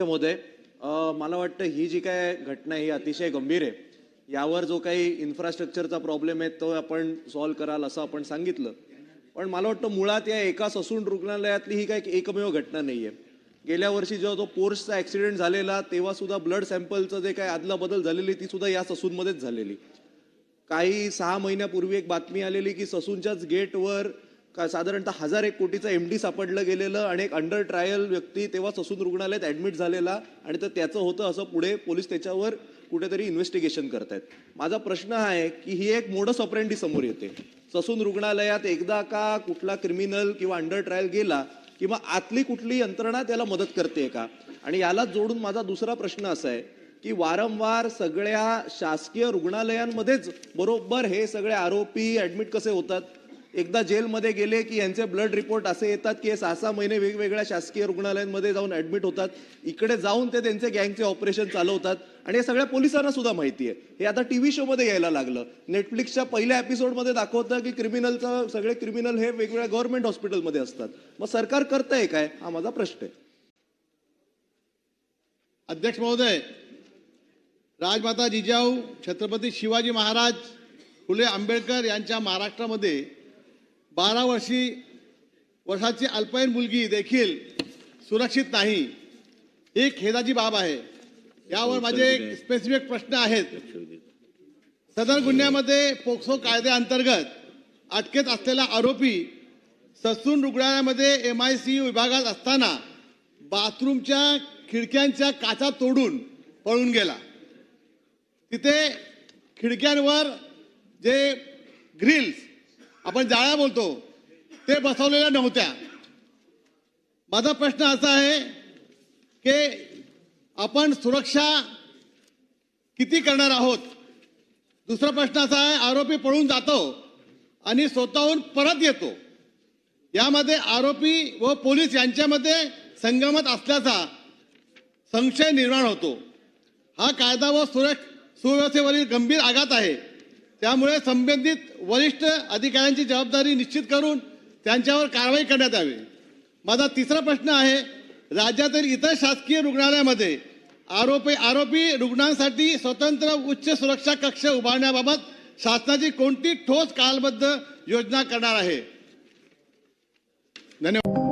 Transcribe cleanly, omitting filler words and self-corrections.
महोदय, मला वाटतं ही जी काय घटना ही अतिशय गंभीर आहे. यावर जो काही इन्फ्रास्ट्रक्चरचा प्रॉब्लेम आहे तो आपण सॉल्व्ह कराल असं आपण सांगितलं. पण मला वाटतं मुळात या एका ससून रुग्णालयातली ही काही एकमेव घटना नाहीये. गेल्या वर्षी जेव्हा तो पोर्सचा ऍक्सिडेंट झालेला तेव्हा सुद्धा ब्लड सॅम्पलचं जे काही आदला बदल झालेली ती सुद्धा या ससूनमध्येच झालेली. काही 6 महिन्यापूर्वी एक बातमी आलेली की ससूनच्याच गेटवर साधारणतः 1001 कोटीचा एमडी सापडलं गेलेलं आणि एक अंडर ट्रायल व्यक्ती तेव्हा ससून रुग्णालयात ऍडमिट झालेला आणि तर त्याचं होतं असं पुढे पोलीस त्याच्यावर कुठेतरी इन्व्हेस्टिगेशन करतायत. माझा प्रश्न हा आहे की ही एक मोडस ऑपरेंडी समोर येते. ससून रुग्णालयात एकदा का कुठला क्रिमिनल किंवा अंडर ट्रायल गेला किंवा आतली कुठली यंत्रणा त्याला मदत करते का? आणि यालाच जोडून माझा दुसरा प्रश्न असा आहे की वारंवार सगळ्या शासकीय रुग्णालयांमध्येच बरोबर हे सगळे आरोपी ऍडमिट कसे होतात? एकदा जेलमध्ये गेले की यांचे ब्लड रिपोर्ट असे येतात की 6-6 महिने वेगवेगळ्या शासकीय रुग्णालयांमध्ये जाऊन ऍडमिट होतात. इकडे जाऊन ते त्यांचे गँगचे ऑपरेशन चालवतात आणि हे सगळ्या पोलिसांना सुद्धा माहिती आहे. हे आता टीव्ही शो मध्ये यायला लागलं. नेटफ्लिक्सच्या पहिल्या एपिसोडमध्ये दाखवतं की सगळे क्रिमिनल हे वेगवेगळ्या गव्हर्नमेंट हॉस्पिटलमध्ये असतात. मग सरकार करतंय काय? हा माझा प्रश्न आहे. अध्यक्ष महोदय, राजमाता जिजाऊ छत्रपती शिवाजी महाराज फुले आंबेडकर यांच्या महाराष्ट्रामध्ये 12 वर्षाची अल्पवयीन मुलगी देखील सुरक्षित नाही, ही खेदाची बाब आहे. यावर माझे स्पेसिफिक प्रश्न आहेत. सदर गुन्ह्यामध्ये पोक्सो कायद्याअंतर्गत अटकेत असलेला आरोपी ससून रुग्णालयामध्ये MICU विभागात असताना बाथरूमच्या खिडक्यांच्या काचा तोडून पळून गेला. तिथे खिडक्यांवर जे ग्रिल्स आपण जाळ्या बोलतो ते बसवलेल्या नव्हत्या. माझा प्रश्न असा आहे की आपण सुरक्षा किती करणार आहोत? दुसरा प्रश्न असा आहे, आरोपी पळून जातो आणि स्वतःहून परत येतो. यामध्ये आरोपी व पोलीस यांच्यामध्ये संगमत असल्याचा संशय निर्माण होतो. हा कायदा व सुव्यवस्थेवरील गंभीर आघात आहे. त्यामुळे संबंधित वरिष्ठ अधिकाऱ्यांची जबाबदारी निश्चित करून त्यांच्यावर कारवाई करण्यात यावी. माझा तिसरा प्रश्न आहे, राज्यातील इतर शासकीय रुग्णालयामध्ये आरोपी रुग्णांसाठी स्वतंत्र उच्च सुरक्षा कक्ष उभारण्याबाबत शासनाची कोणती ठोस कालबद्ध योजना करणार आहे? धन्यवाद.